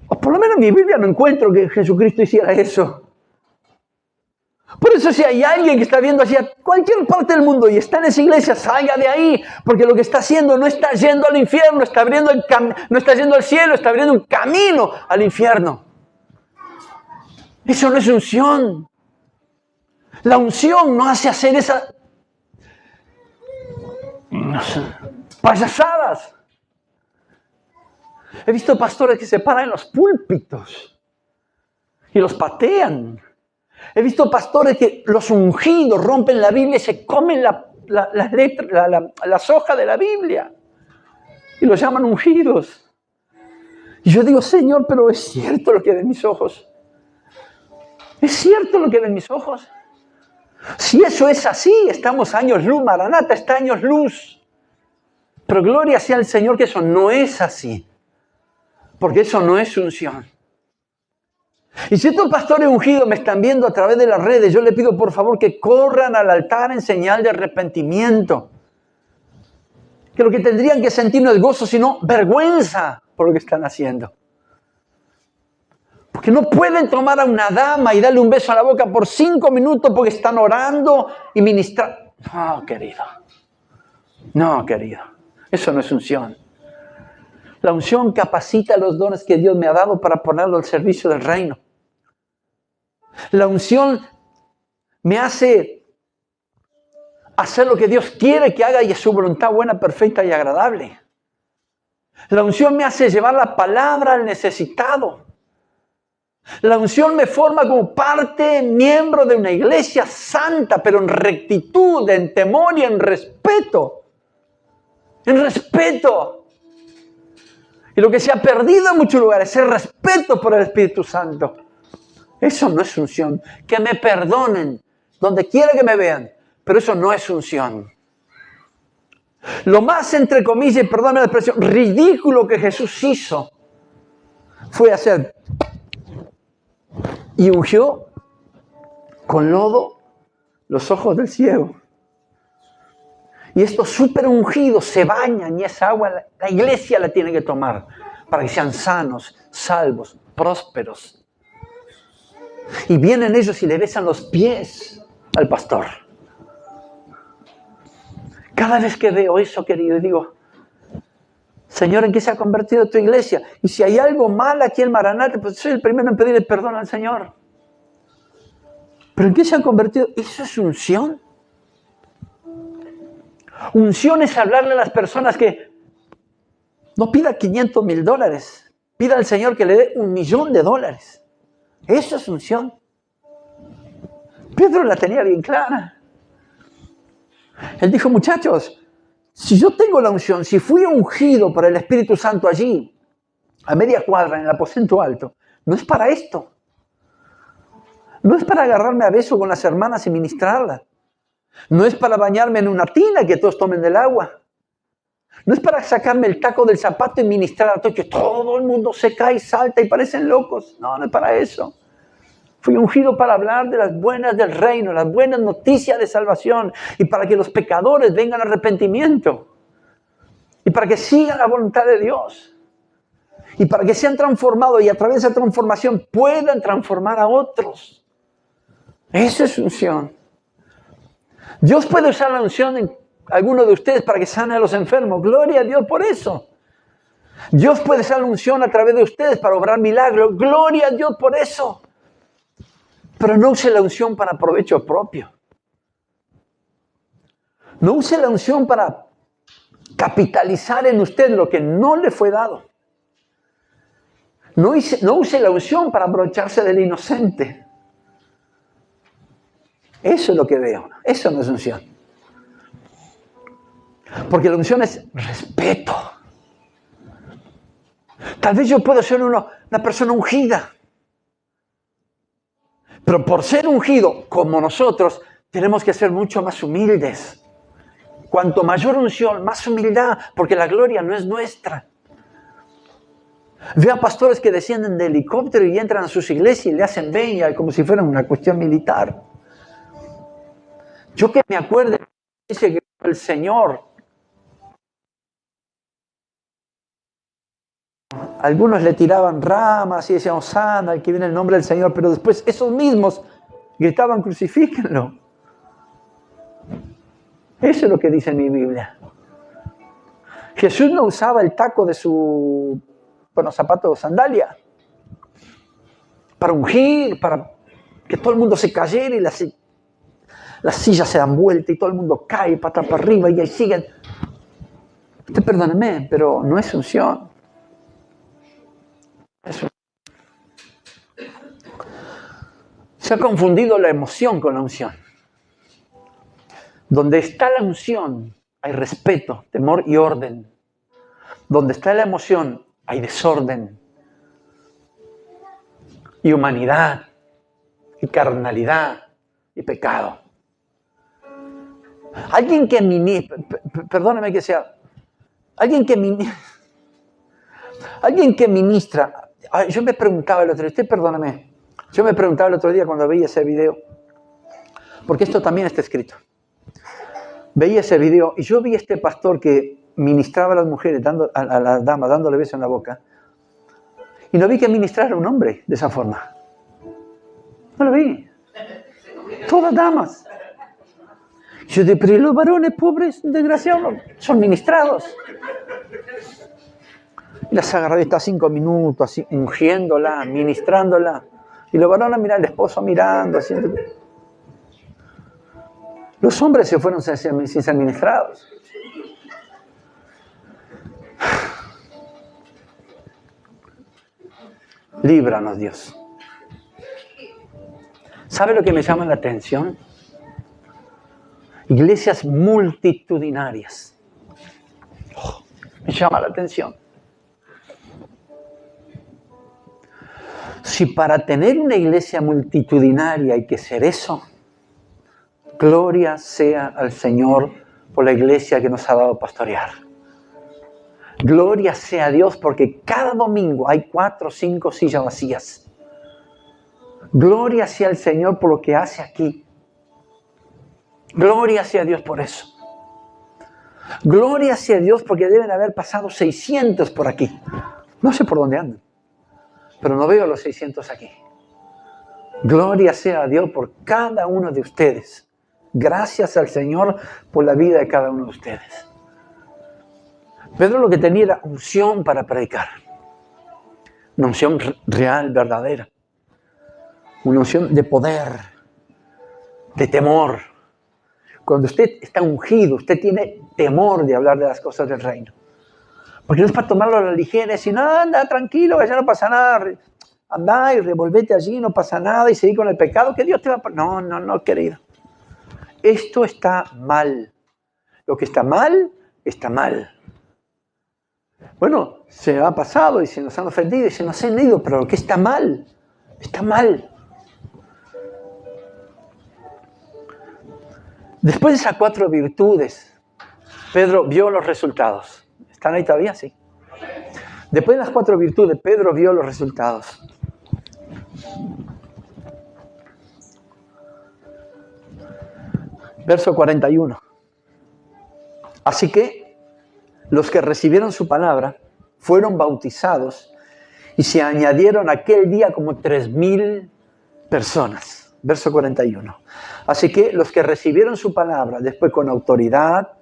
O por lo menos en mi Biblia no encuentro que Jesucristo hiciera eso. Por eso si hay alguien que está viendo hacia cualquier parte del mundo y está en esa iglesia, salga de ahí. Porque lo que está haciendo no está yendo al infierno, está abriendo no está yendo al cielo, está abriendo un camino al infierno. Eso no es unción. La unción no hace hacer esas payasadas. He visto pastores que se paran en los púlpitos y los patean. He visto pastores que los ungidos rompen la Biblia y se comen las hojas de la Biblia. Y los llaman ungidos. Y yo digo, Señor, pero ¿es cierto lo que ven mis ojos? ¿Es cierto lo que ven mis ojos? Si eso es así, estamos años luz. Maranata está años luz. Pero gloria sea al Señor que eso no es así. Porque eso no es unción. Y si estos pastores ungidos me están viendo a través de las redes, yo les pido por favor que corran al altar en señal de arrepentimiento. Que lo que tendrían que sentir no es gozo, sino vergüenza por lo que están haciendo. Porque no pueden tomar a una dama y darle un beso a la boca por 5 minutos porque están orando y ministrando. No, querido. No, querido. Eso no es unción. La unción capacita los dones que Dios me ha dado para ponerlo al servicio del reino. La unción me hace hacer lo que Dios quiere que haga y es su voluntad buena, perfecta y agradable. La unción me hace llevar la palabra al necesitado. La unción me forma como parte, miembro de una iglesia santa, pero en rectitud, en temor y en respeto. En respeto. Y lo que se ha perdido en muchos lugares es el respeto por el Espíritu Santo. Eso no es unción. Que me perdonen donde quiera que me vean, pero eso no es unción. Lo más, entre comillas, perdóname la expresión, ridículo que Jesús hizo fue hacer y ungió con lodo los ojos del ciego. Y estos súper ungidos se bañan y esa agua la iglesia la tiene que tomar para que sean sanos, salvos, prósperos. Y vienen ellos y le besan los pies al pastor. Cada vez que veo eso, querido, digo, Señor, ¿en qué se ha convertido tu iglesia? Y si hay algo mal aquí en Maranata, pues soy el primero en pedirle perdón al Señor. ¿Pero en qué se ha convertido? ¿Eso es unción? Unción es hablarle a las personas que no pida $500,000, pida al Señor que le dé $1,000,000. Eso es unción. Pedro la tenía bien clara. Él dijo, muchachos, si yo tengo la unción, si fui ungido por el Espíritu Santo allí, a media cuadra en el aposento alto, no es para esto. No es para agarrarme a beso con las hermanas y ministrarlas. No es para bañarme en una tina que todos tomen del agua. No es para sacarme el taco del zapato y ministrar a todo, que todo el mundo se cae y salta y parecen locos. No, no es para eso. Fui ungido para hablar de las buenas del reino, las buenas noticias de salvación y para que los pecadores vengan al arrepentimiento y para que sigan la voluntad de Dios y para que sean transformados y a través de esa transformación puedan transformar a otros. Eso es unción. Dios puede usar la unción en alguno de ustedes para que sane a los enfermos. Gloria a Dios por eso. Dios puede usar la unción a través de ustedes para obrar milagros. Gloria a Dios por eso. Pero no use la unción para provecho propio. No use la unción para capitalizar en usted lo que no le fue dado. No use la unción para aprovecharse del inocente. Eso es lo que veo. Eso no es unción. Porque la unción es respeto. Tal vez yo puedo ser una persona ungida. Pero por ser ungido, como nosotros, tenemos que ser mucho más humildes. Cuanto mayor unción, más humildad, porque la gloria no es nuestra. Veo a pastores que descienden de helicóptero y entran a sus iglesias y le hacen veña como si fuera una cuestión militar. Yo que me acuerdo, dice que el Señor, algunos le tiraban ramas y decían, Hosana, aquí viene el nombre del Señor, pero después esos mismos gritaban, crucifíquenlo. Eso es lo que dice mi Biblia. Jesús no usaba el taco de su zapato o sandalia para ungir, para que todo el mundo se cayera y las sillas se dan vuelta y todo el mundo cae para arriba y ahí siguen. Usted perdóneme, pero no es unción. Se ha confundido la emoción con la unción. Donde está la unción hay respeto, temor y orden. Donde está la emoción hay desorden y humanidad y carnalidad y pecado. Alguien que ministra, perdóname que sea, alguien que ministra, yo me preguntaba el otro día, yo me preguntaba el otro día cuando veía ese video, porque esto también está escrito. Veía ese video y yo vi a este pastor que ministraba a las mujeres, a las damas, dándole besos en la boca. Y no vi que ministrara a un hombre de esa forma. No lo vi. Todas damas. Yo dije, pero los varones pobres, desgraciados, son ministrados. Y las agarraba y está 5 minutos, así, ungiéndola, ministrándola. Y los varones miran al esposo mirando, haciendo... Los hombres se fueron sin ser ministrados. Líbranos, Dios. ¿Sabe lo que me llama la atención? Iglesias multitudinarias. Me llama la atención. Si para tener una iglesia multitudinaria hay que ser eso, gloria sea al Señor por la iglesia que nos ha dado pastorear. Gloria sea a Dios porque cada domingo hay 4 o 5 sillas vacías. Gloria sea al Señor por lo que hace aquí. Gloria sea a Dios por eso. Gloria sea a Dios porque deben haber pasado 600 por aquí. No sé por dónde andan, pero no veo los 600 aquí. Gloria sea a Dios por cada uno de ustedes. Gracias al Señor por la vida de cada uno de ustedes. Pedro lo que tenía era unción para predicar. Una unción real, verdadera. Una unción de poder, de temor. Cuando usted está ungido, usted tiene temor de hablar de las cosas del reino. Porque no es para tomarlo a la ligera y decir, no, anda tranquilo, allá no pasa nada. Anda y revolvete allí, no pasa nada y seguir con el pecado, que Dios te va a... No, querido. Esto está mal. Lo que está mal, está mal. Bueno, se ha pasado y se nos han ofendido y se nos han ido, pero lo que está mal, está mal. Después de esas 4 virtudes, Pedro vio los resultados. ¿Están ahí todavía? Sí. Después de las 4 virtudes, Pedro vio los resultados. Verso 41. Así que los que recibieron su palabra fueron bautizados y se añadieron aquel día como 3,000 personas. Verso 41. Así que los que recibieron su palabra, después con autoridad,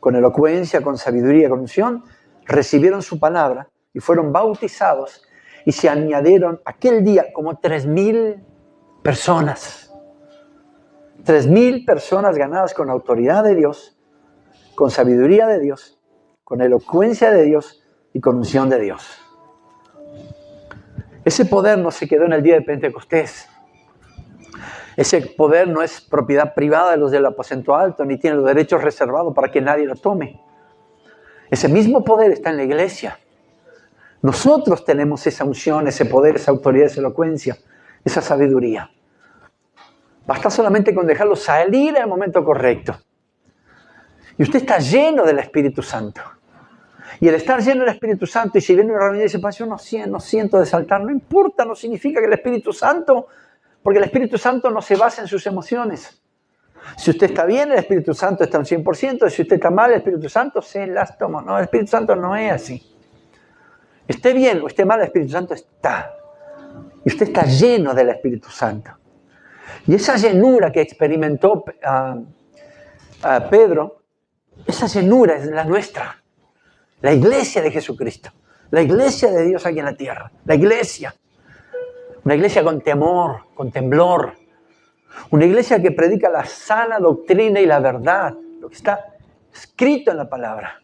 con elocuencia, con sabiduría, con unción, recibieron su palabra y fueron bautizados y se añadieron aquel día como 3,000 personas. 3,000 personas ganadas con autoridad de Dios, con sabiduría de Dios, con elocuencia de Dios y con unción de Dios. Ese poder no se quedó en el día de Pentecostés. Ese poder no es propiedad privada de los del aposento alto, ni tiene los derechos reservados para que nadie lo tome. Ese mismo poder está en la iglesia. Nosotros tenemos esa unción, ese poder, esa autoridad, esa elocuencia, esa sabiduría. Basta solamente con dejarlo salir en el momento correcto. Y usted está lleno del Espíritu Santo. Y el estar lleno del Espíritu Santo, y si viene una reunión y dice, yo no siento de saltar, no importa, no significa que el Espíritu Santo, porque el Espíritu Santo no se basa en sus emociones. Si usted está bien, el Espíritu Santo está un 100%, si usted está mal, el Espíritu Santo se las toma. No, el Espíritu Santo no es así. Esté bien o esté mal, el Espíritu Santo está. Y usted está lleno del Espíritu Santo. Y esa llenura que experimentó Pedro, esa llenura es la nuestra. La iglesia de Jesucristo. La iglesia de Dios aquí en la tierra. La iglesia. Una iglesia con temor, con temblor. Una iglesia que predica la sana doctrina y la verdad. Lo que está escrito en la palabra.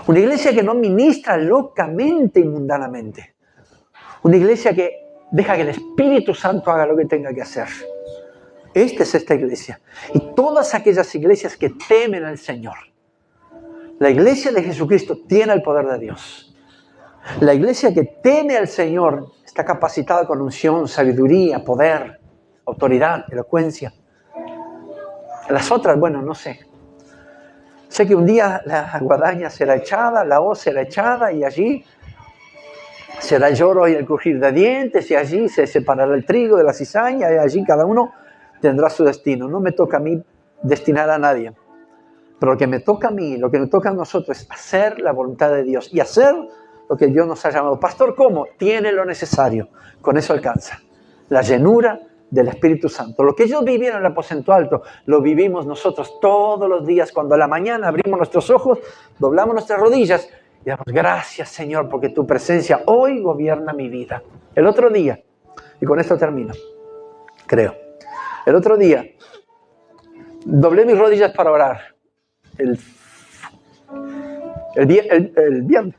Una iglesia que no ministra locamente y mundanamente. Una iglesia que deja que el Espíritu Santo haga lo que tenga que hacer. Esta es esta iglesia. Y todas aquellas iglesias que temen al Señor. La iglesia de Jesucristo tiene el poder de Dios. La iglesia que teme al Señor está capacitada con unción, sabiduría, poder, autoridad, elocuencia. Las otras, bueno, no sé. Sé que un día la guadaña será echada, la hoz será echada y allí será el lloro y el crujir de dientes y allí se separará el trigo de la cizaña y allí cada uno tendrá su destino. No me toca a mí destinar a nadie. Pero lo que me toca a mí, lo que nos toca a nosotros es hacer la voluntad de Dios y hacer lo que Dios nos ha llamado. Pastor, ¿cómo? Tiene lo necesario. Con eso alcanza. La llenura del Espíritu Santo. Lo que ellos vivieron en el aposento alto, lo vivimos nosotros todos los días. Cuando a la mañana abrimos nuestros ojos, doblamos nuestras rodillas y damos gracias, Señor, porque tu presencia hoy gobierna mi vida. El otro día, y con esto termino, creo. El otro día, doblé mis rodillas para orar. El viernes.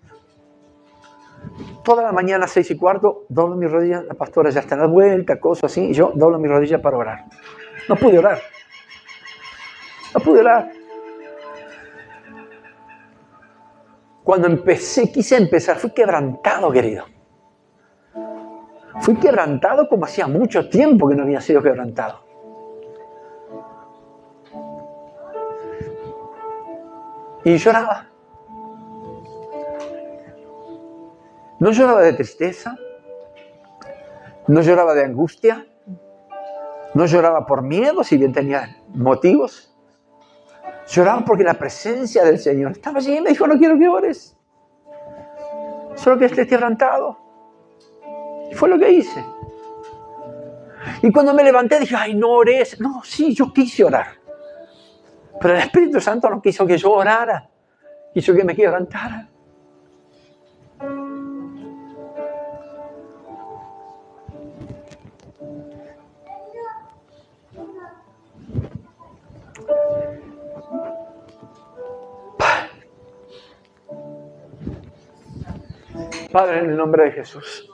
Toda la mañana, 6:15, doblo mis rodillas, la pastora ya está en la vuelta, cosas así, y yo doblo mis rodillas para orar. No pude orar. Cuando quise empezar, fui quebrantado, querido. Fui quebrantado como hacía mucho tiempo que no había sido quebrantado. Y lloraba. No lloraba de tristeza, no lloraba de angustia, no lloraba por miedo, si bien tenía motivos. Lloraba porque la presencia del Señor estaba allí y me dijo, no quiero que ores, solo que estés quebrantado. Y fue lo que hice. Y cuando me levanté dije, ay, no ores. No, sí, yo quise orar. Pero el Espíritu Santo no quiso que yo orara, quiso que me quebrantara. Padre, en el nombre de Jesús.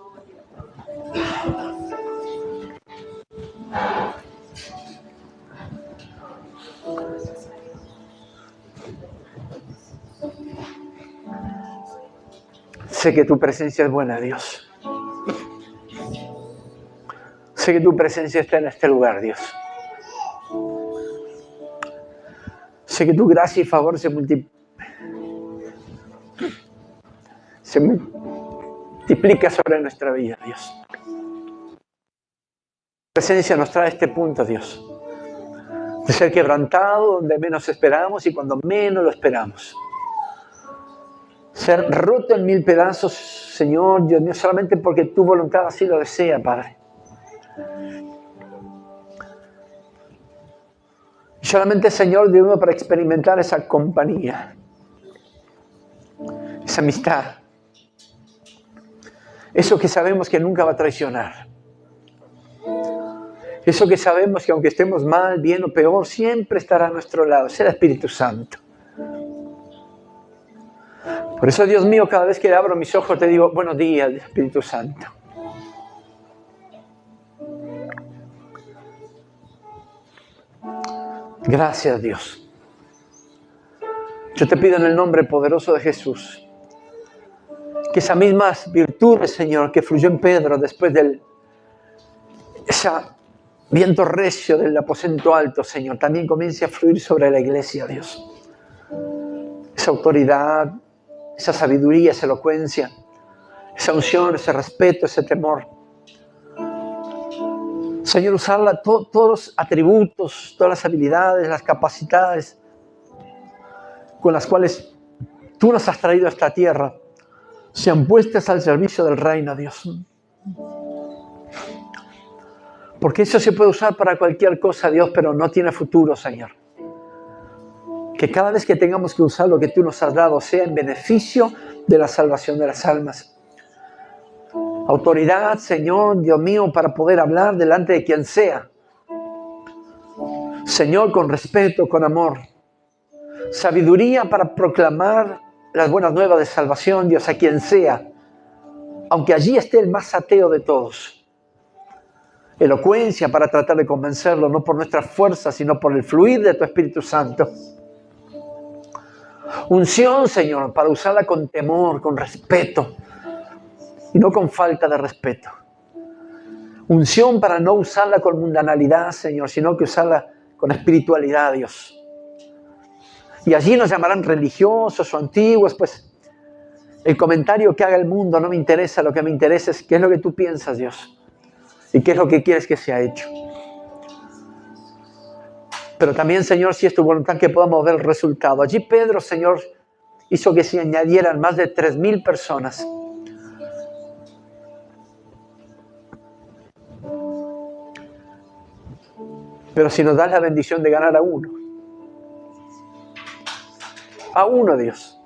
Sé que tu presencia es buena, Dios. Sé que tu presencia está en este lugar, Dios. Sé que tu gracia y favor se multiplica sobre nuestra vida, Dios. Tu presencia nos trae a este punto, Dios, de ser quebrantado donde menos esperamos y cuando menos lo esperamos. Ser roto en 1000 pedazos, Señor, Dios mío, solamente porque tu voluntad así lo desea, Padre. Y solamente, Señor, Dios mío, para experimentar esa compañía, esa amistad, eso que sabemos que nunca va a traicionar. Eso que sabemos que aunque estemos mal, bien o peor, siempre estará a nuestro lado. Es el Espíritu Santo. Por eso, Dios mío, cada vez que abro mis ojos te digo, buenos días, Espíritu Santo. Gracias, Dios. Yo te pido en el nombre poderoso de Jesús Que esas mismas virtudes, Señor, que fluyó en Pedro después del ese viento recio del aposento alto, Señor, también comience a fluir sobre la iglesia, Dios. Esa autoridad, esa sabiduría, esa elocuencia, esa unción, ese respeto, ese temor. Señor, usarla, todos los atributos, todas las habilidades, las capacidades con las cuales tú nos has traído a esta tierra, sean puestas al servicio del reino, Dios. Porque eso se puede usar para cualquier cosa, Dios, pero no tiene futuro, Señor. Que cada vez que tengamos que usar lo que tú nos has dado sea en beneficio de la salvación de las almas. Autoridad, Señor, Dios mío, para poder hablar delante de quien sea. Señor, con respeto, con amor. Sabiduría para proclamar las buenas nuevas de salvación, Dios, a quien sea, aunque allí esté el más ateo de todos. Elocuencia para tratar de convencerlo, no por nuestra fuerza, sino por el fluir de tu Espíritu Santo. Unción, Señor, para usarla con temor, con respeto, y no con falta de respeto. Unción para no usarla con mundanalidad, Señor, sino que usarla con espiritualidad, Dios. Y allí nos llamarán religiosos o antiguos, pues el comentario que haga el mundo no me interesa, lo que me interesa es qué es lo que tú piensas, Dios, y qué es lo que quieres que sea hecho. Pero también, Señor, si es tu voluntad que podamos ver el resultado. Allí Pedro, Señor, hizo que se añadieran más de 3,000 personas. Pero si nos das la bendición de ganar a uno, Dios,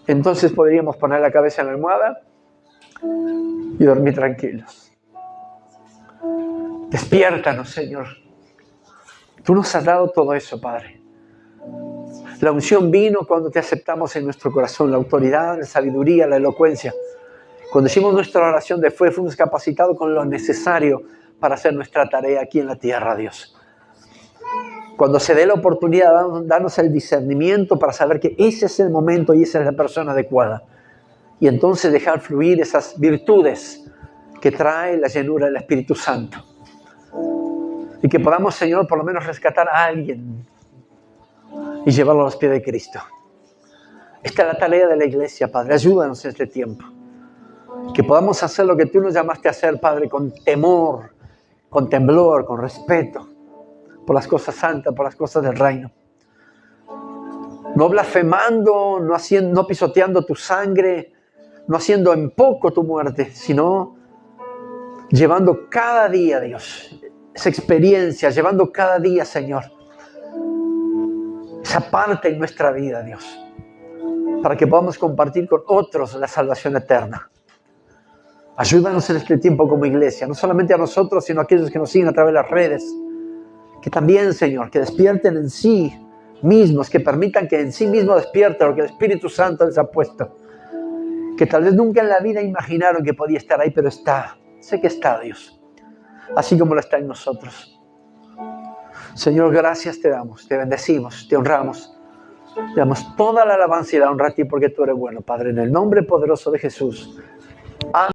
entonces podríamos poner la cabeza en la almohada y dormir tranquilos. Despiértanos, Señor. Tú nos has dado todo eso, Padre. La unción vino cuando te aceptamos en nuestro corazón, la autoridad, la sabiduría, la elocuencia. Cuando hicimos nuestra oración de fe, fuimos capacitados con lo necesario para hacer nuestra tarea aquí en la tierra, Dios. Cuando se dé la oportunidad, danos el discernimiento para saber que ese es el momento y esa es la persona adecuada. Y entonces dejar fluir esas virtudes que trae la llenura del Espíritu Santo. Y que podamos, Señor, por lo menos rescatar a alguien y llevarlo a los pies de Cristo. Esta es la tarea de la iglesia, Padre. Ayúdanos en este tiempo. Que podamos hacer lo que tú nos llamaste a hacer, Padre, con temor, con temblor, con respeto, por las cosas santas, por las cosas del reino. No blasfemando, no pisoteando tu sangre, no haciendo en poco tu muerte, sino llevando cada día, Dios, esa experiencia, llevando cada día, Señor, esa parte en nuestra vida, Dios, para que podamos compartir con otros la salvación eterna. Ayúdanos en este tiempo como iglesia, no solamente a nosotros, sino a aquellos que nos siguen a través de las redes. Que también, Señor, que despierten en sí mismos, que permitan que en sí mismos despierten lo que el Espíritu Santo les ha puesto. Que tal vez nunca en la vida imaginaron que podía estar ahí, pero está. Sé que está, Dios. Así como lo está en nosotros. Señor, gracias te damos, te bendecimos, te honramos. Te damos toda la alabanza y la honra a ti porque tú eres bueno, Padre, en el nombre poderoso de Jesús. Amén.